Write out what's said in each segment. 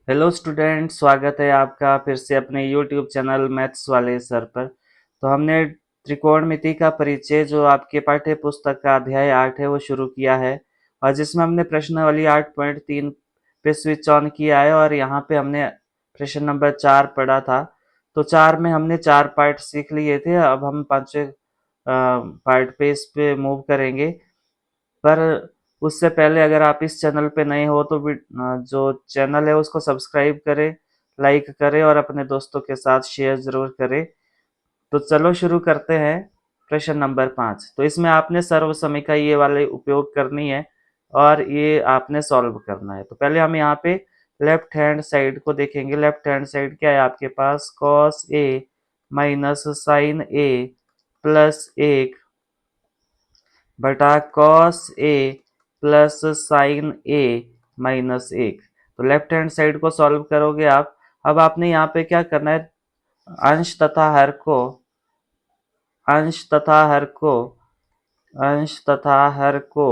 Hello student, स्वागत है आपका फिर से अपने यूट्यूब चैनल मैथ्स वाले सर पर। तो हमने त्रिकोणमिति का परिचय जो आपके पाठ्य पुस्तक का अध्याय 8 है वो शुरू किया है, और जिसमें हमने प्रश्नावली 8.3 पे स्विच ऑन किया है। और यहाँ पे हमने प्रश्न नंबर 4 पढ़ा था। तो 4 में हमने 4 पार्ट सीख लिए थे। अब हम 5वें पार्ट पे इस पे मूव करेंगे। पर उससे पहले अगर आप इस चैनल पे नए हो तो जो चैनल है उसको सब्सक्राइब करें, लाइक करें और अपने दोस्तों के साथ शेयर जरूर करें। तो चलो शुरू करते हैं। प्रश्न नंबर 5। तो इसमें आपने सर्वसमीका ये वाले उपयोग करनी है और ये आपने सॉल्व करना है। तो पहले हम यहाँ पे लेफ्ट हैंड साइड को देखेंगे। लेफ्ट हैंड साइड क्या है आपके पास? Cos A minus sign A plus 1 बटा cos A plus sign A minus 1। तो लेफ्ट हैंड साइड को सॉल्व करोगे आप। अब आपने यहाँ पे क्या करना है? अंश तथा हर को अंश तथा हर को अंश तथा हर को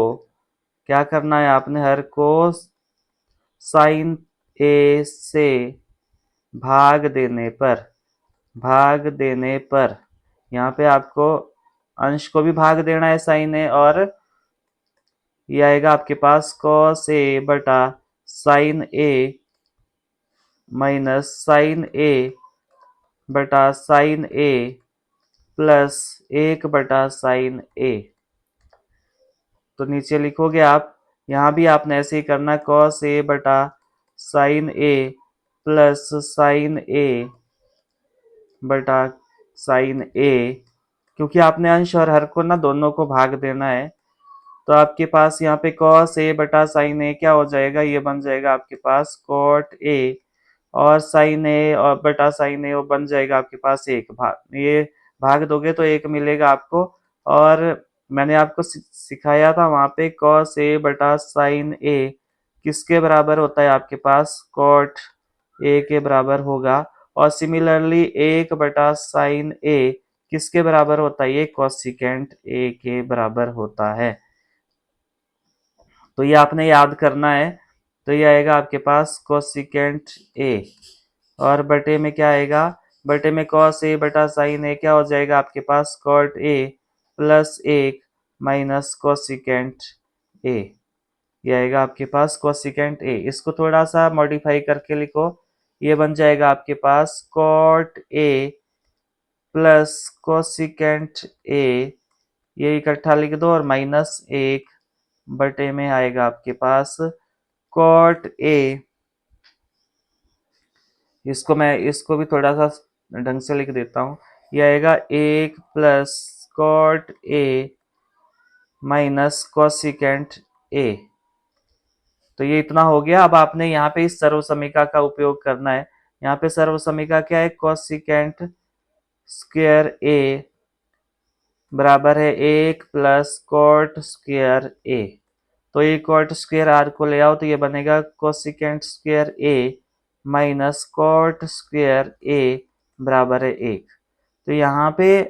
क्या करना है आपने? हर को साइन ए से भाग देने पर यहाँ पे आपको अंश को भी भाग देना है साइन ए, और ये आएगा आपके पास कॉस ए बटा साइन ए माइनस साइन ए बटा साइन ए प्लस 1 बटा साइन ए। तो नीचे लिखोगे आप। यहाँ भी आपने ऐसे ही करना, कॉस ए बटा साइन ए प्लस साइन ए बटा साइन ए, क्योंकि आपने अंश और हर को ना दोनों को भाग देना है। तो आपके पास यहाँ पे कॉस ए बटा साइन ए क्या हो जाएगा? ये बन जाएगा आपके पास कॉट ए, और साइन ए और बटा साइन ए वो बन जाएगा आपके पास एक भाग। ये भाग दोगे तो एक मिलेगा आपको। और मैंने आपको सिखाया था वहां पे कॉस ए बटा साइन ए किसके बराबर होता है आपके पास? कॉट ए के बराबर होगा। और सिमिलरली 1 बटा साइन ए किसके बराबर होता है? ये कोसिकेंट ए के बराबर होता है। तो ये आपने याद करना है। तो ये आएगा आपके पास कोसिकेंट ए, और बटे में क्या आएगा? बटे में कॉस ए बटा साइन ए क्या हो जाएगा आपके पास? Cot A plus 1 minus cosecant A. ये आएगा आपके पास कोसिकेंट ए। इसको थोड़ा सा मॉडिफाई करके लिखो। ये बन जाएगा आपके पास cot A plus cosecant A, ये इकट्ठा लिख दो, और माइनस 1 बटे में आएगा आपके पास कॉट ए। इसको भी थोड़ा सा ढंग से लिख देता हूँ। ये आएगा 1 plus cot A minus cosecant A. तो ये इतना हो गया। अब आपने यहाँ पे इस सर्वसमीका का उपयोग करना है। यहाँ पे सर्वसमीका क्या है? कोसिकेंट स्क्वायर ए बराबर है 1 प्लस कॉट स्क्वायर ए। तो ये कॉट स्क्वायर आर को ले आओ तो ये बनेगा cosecant square A minus cot square ए बराबर है 1। तो यहाँ पे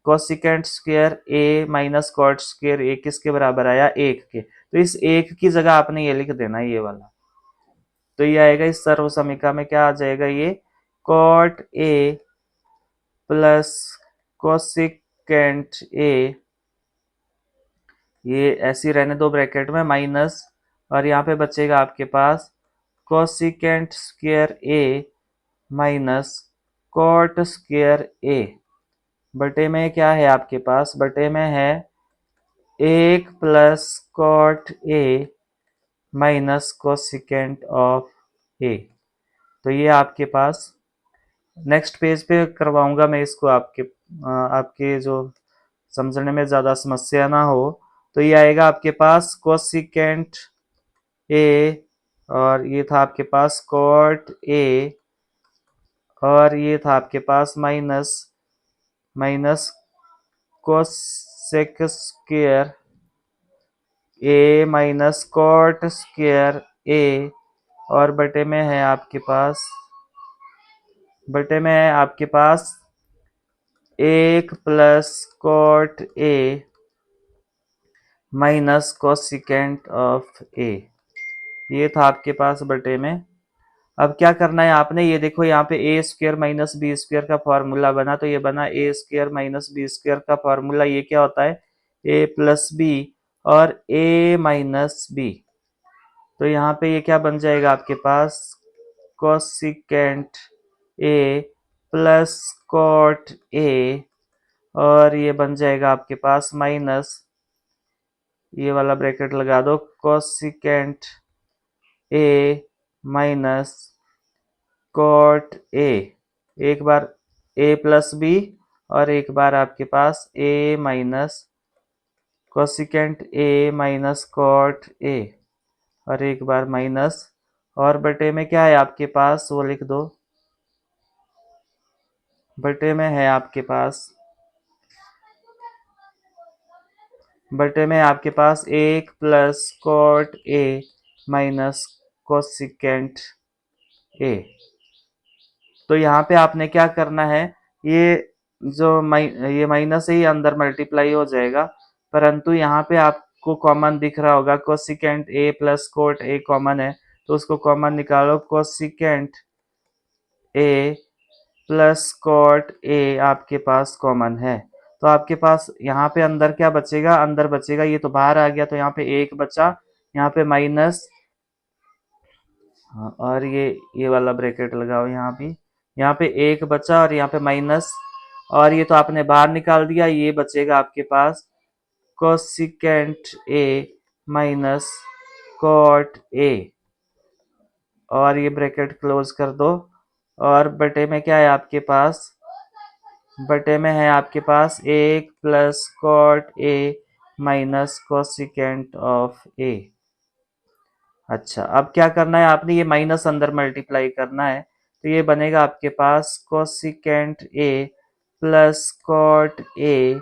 cosecant square A minus cot square ए किसके बराबर आया? 1 के। तो इस 1 की जगह आपने ये लिख देना, ये वाला। तो ये आएगा इस सर्वसमीका में, क्या आ जाएगा? ये cot A plus cosecant A, ये ऐसी रहने दो ब्रैकेट में, माइनस, और यहाँ पे बचेगा आपके पास cosecant square A minus cot square ए। बटे में क्या है आपके पास? बटे में है 1 plus cot A minus cosecant of A. तो ये आपके पास नेक्स्ट पेज पे करवाऊंगा मैं इसको, आपके जो समझने में ज़्यादा समस्या ना हो। तो ये आएगा आपके पास कोसिकेंट ए, और ये था आपके पास कॉट ए, और ये था आपके पास minus minus cosec square A minus cot square A, और बटे में है आपके पास 1 plus cot A minus cosecant of A. ये था आपके पास बटे में। अब क्या करना है आपने, ये देखो यहाँ पे ए स्क्वायर माइनस बी स्क्वायर का फॉर्मूला बना, तो ये बना ए स्क्वायर माइनस बी स्क्वायर का फॉर्मूला, ये क्या होता है ए प्लस बी और ए माइनस बी। तो यहाँ पे ये क्या बन जाएगा आपके पास, cosecant A plus cot A, और ये बन जाएगा आपके पास माइनस, ये वाला ब्रैकेट लगा दो, cosecant A minus cot A, एक बार ए प्लस बी और एक बार आपके पास A minus cosecant A minus cot A, और एक बार माइनस, और बटे में क्या है आपके पास वो लिख दो, बटे में है आपके पास, बटे में आपके पास एक plus cot A minus cosecant A. तो यहाँ पे आपने क्या करना है, ये जो ये माइनस है ये अंदर मल्टीप्लाई हो जाएगा, परंतु यहाँ पे आपको कॉमन दिख रहा होगा cosecant A plus cot A common है, तो उसको कॉमन निकालो, cosecant A plus cot A आपके पास कॉमन है, तो आपके पास यहाँ पे अंदर क्या बचेगा, अंदर बचेगा, ये तो बाहर आ गया तो यहाँ पे एक बचा, यहाँ पे माइनस, हाँ, और ये वाला ब्रैकेट लगाओ यहाँ भी, यहाँ पे एक बचा और यहाँ पे माइनस, और ये तो आपने बाहर निकाल दिया, ये बचेगा आपके पास cosecant A minus cot A, और ये ब्रैकेट क्लोज कर दो, और बटे में क्या है आपके पास, बटे में है आपके पास एक plus cot A minus cosecant of A. अच्छा, अब क्या करना है आपने, ये माइनस अंदर मल्टीप्लाई करना है, तो ये बनेगा आपके पास cosecant A plus cot A,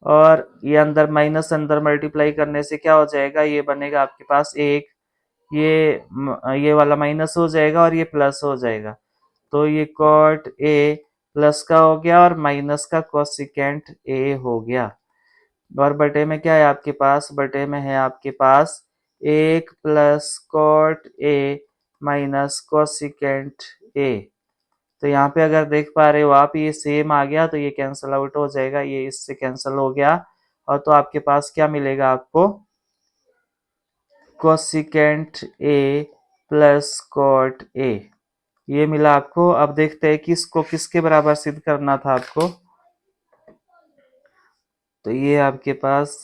और ये अंदर माइनस अंदर मल्टीप्लाई करने से क्या हो जाएगा, ये बनेगा आपके पास एक, ये वाला माइनस हो जाएगा और ये प्लस हो जाएगा, तो ये कॉट ए प्लस का हो गया और माइनस का कोसिकेंट ए हो गया, और बटे में क्या है आपके पास, बटे में है आपके पास एक plus cot A minus cosecant A. तो यहाँ पे अगर देख पा रहे हो आप, ये सेम आ गया तो ये कैंसिल आउट हो जाएगा, ये इससे कैंसिल हो गया, और तो आपके पास क्या मिलेगा आपको, cosecant A plus cot A, ये मिला आपको। अब देखते हैं कि इसको किसके बराबर सिद्ध करना था आपको, तो ये आपके पास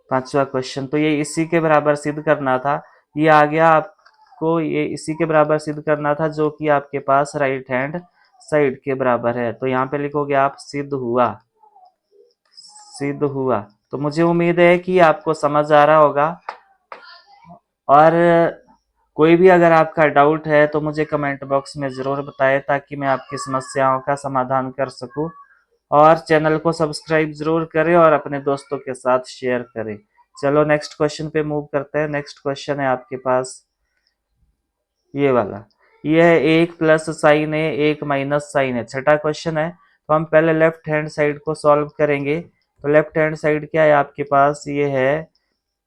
पांचवा क्वेश्चन, तो ये इसी के बराबर सिद्ध करना था, ये आ गया आपको, ये इसी के बराबर सिद्ध करना था जो कि आपके पास राइट हैंड साइड के बराबर है, तो यहाँ पे लिखोगे आप सिद्ध हुआ, सिद्ध हुआ। तो मुझे उम्मीद है कि आपको समझ आ रहा होगा, और कोई भी अगर आपका डाउट है तो मुझे कमेंट बॉक्स में ज़रूर बताएं, ताकि मैं आपकी समस्याओं का समाधान कर सकूं, और चैनल को सब्सक्राइब जरूर करें और अपने दोस्तों के साथ शेयर करें। चलो नेक्स्ट क्वेश्चन पे मूव करते हैं। नेक्स्ट क्वेश्चन है आपके पास ये वाला, ये है एक प्लस साइन है एक माइनस साइन है, छठा क्वेश्चन है, तो हम पहले लेफ्ट हैंड साइड को सॉल्व करेंगे। तो लेफ्ट हैंड साइड क्या है आपके पास, ये है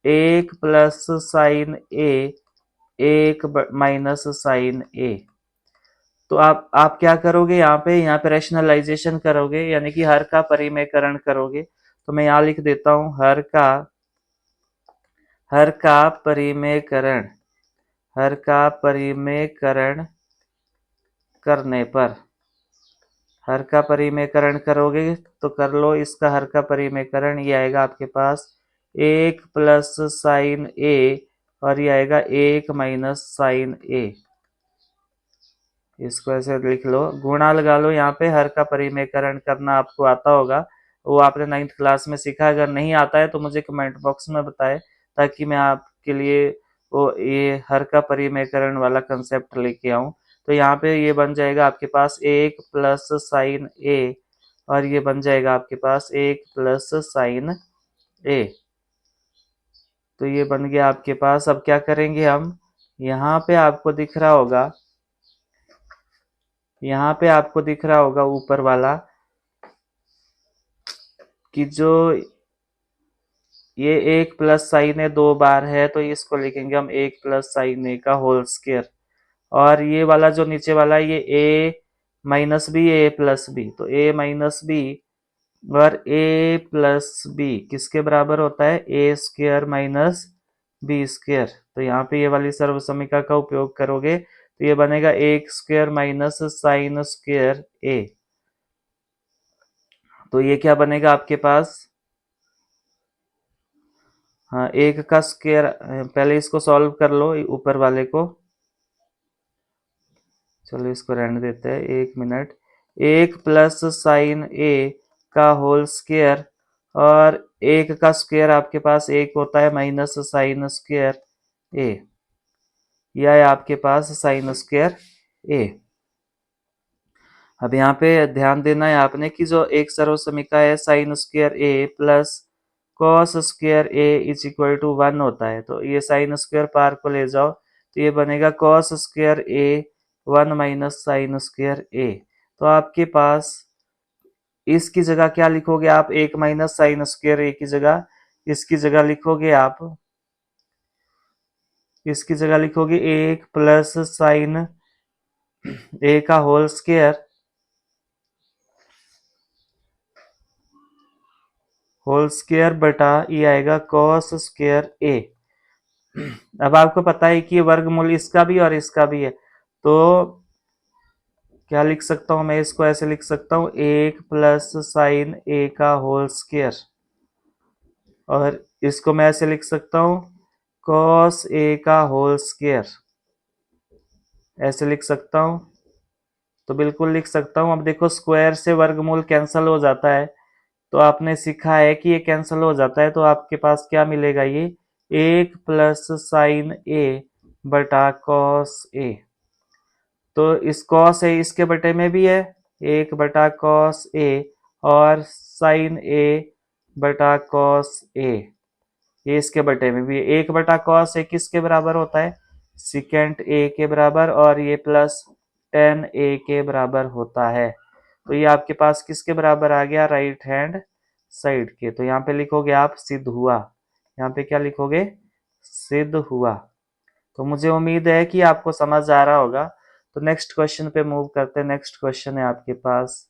एक प्लस साइन ए एक माइनस साइन ए। तो आप क्या करोगे, यहाँ पे रैशनलाइजेशन करोगे, यानी कि हर का परिमेयकरण करोगे, तो मैं यहाँ लिख देता हूँ हर का परिमेयकरण, हर का परिमेयकरण करने पर, हर का परिमेयकरण करोगे तो कर लो, इसका हर का परिमेयकरण ये आएगा आपके पास एक प्लस साइन ए, और ये आएगा एक माइनस साइन ए, इसको ऐसे लिख लो, गुणा लगा लो, यहाँ पे हर का परिमेयकरण करना आपको आता होगा, वो आपने 9th क्लास में सीखा, अगर नहीं आता है तो मुझे कमेंट बॉक्स में बताएं, ताकि मैं आपके लिए वो ये हर का परिमेयकरण वाला कंसेप्ट लेके आऊं। तो यहाँ पे ये बन जाएगा आपके पास एक प्लस साइन ए, और ये बन जाएगा आपके पास एक प्लस साइन ए, तो ये बन गया आपके पास। अब क्या करेंगे हम, यहाँ पे आपको दिख रहा होगा, यहाँ पे आपको दिख रहा होगा ऊपर वाला, कि जो ये एक प्लस साइन ए 2 बार है तो इसको लिखेंगे हम एक प्लस साइन ए का होल स्क्वायर। और ये वाला जो नीचे वाला है ये ए माइनस बी ए प्लस बी, तो ए माइनस बी और ए प्लस बी किसके बराबर होता है, ए स्क्वायर माइनस बी स्क्वायर। तो यहाँ पे ये वाली सर्वसमीका का उपयोग करोगे तो ये बनेगा एक स्क्वायर माइनस साइन स्क्वायर ए। तो ये क्या बनेगा आपके पास, हाँ एक का स्क्वायर, पहले इसको सॉल्व कर लो ऊपर वाले को, चलो इसको रहने देते हैं 1 मिनट। एक प्लस साइन ए का होल स्क्वायर और एक का स्क्वायर आपके पास एक होता है माइनस साइन स्क्वायर ए, यह है आपके पास साइन स्क्वायर ए। अब यहाँ पे ध्यान देना है आपने कि जो एक सर्वसमीका है sine square A plus cos square A is equal to 1 होता है, तो ये साइन स्क्वायर पार को ले जाओ तो ये बनेगा कॉस स्क्वायर ए 1 माइनस साइन स्क्वायर ए। तो आपके पास इसकी जगह क्या लिखोगे आप, एक माइनस साइन स्क्वायर ए की जगह, इसकी जगह लिखोगे आप, इसकी जगह लिखोगे एक प्लस साइन ए का होल स्क्वायर, होल स्क्वायर बटा ये आएगा कॉस स्क्वायर ए। अब आपको पता है कि वर्गमूल इसका भी और इसका भी है, तो क्या लिख सकता हूं मैं, इसको ऐसे लिख सकता हूं एक प्लस साइन ए का होल स्क्वायर, और इसको मैं ऐसे लिख सकता हूं कॉस ए का होल स्क्वायर, ऐसे लिख सकता हूं, तो बिल्कुल लिख सकता हूं। अब देखो स्क्वायर से वर्गमूल कैंसिल हो जाता है, तो आपने सीखा है कि ये कैंसिल हो जाता है, तो आपके पास क्या मिलेगा, ये एक प्लस साइन ए बटा कॉस ए। तो इस कॉस ए इसके बटे में भी है, एक बटा कॉस ए और साइन ए बटा कॉस ए, ये इसके बटे में भी है। एक बटा कॉस ए किसके बराबर होता है, सिकेंट ए के बराबर, और ये प्लस टेन ए के बराबर होता है। तो ये आपके पास किसके बराबर आ गया, राइट हैंड साइड के। तो यहाँ पे लिखोगे आप सिद्ध हुआ, यहाँ पे क्या लिखोगे, सिद्ध हुआ। तो मुझे उम्मीद है कि आपको समझ आ रहा होगा। तो नेक्स्ट क्वेश्चन पे मूव करते हैं। नेक्स्ट क्वेश्चन है आपके पास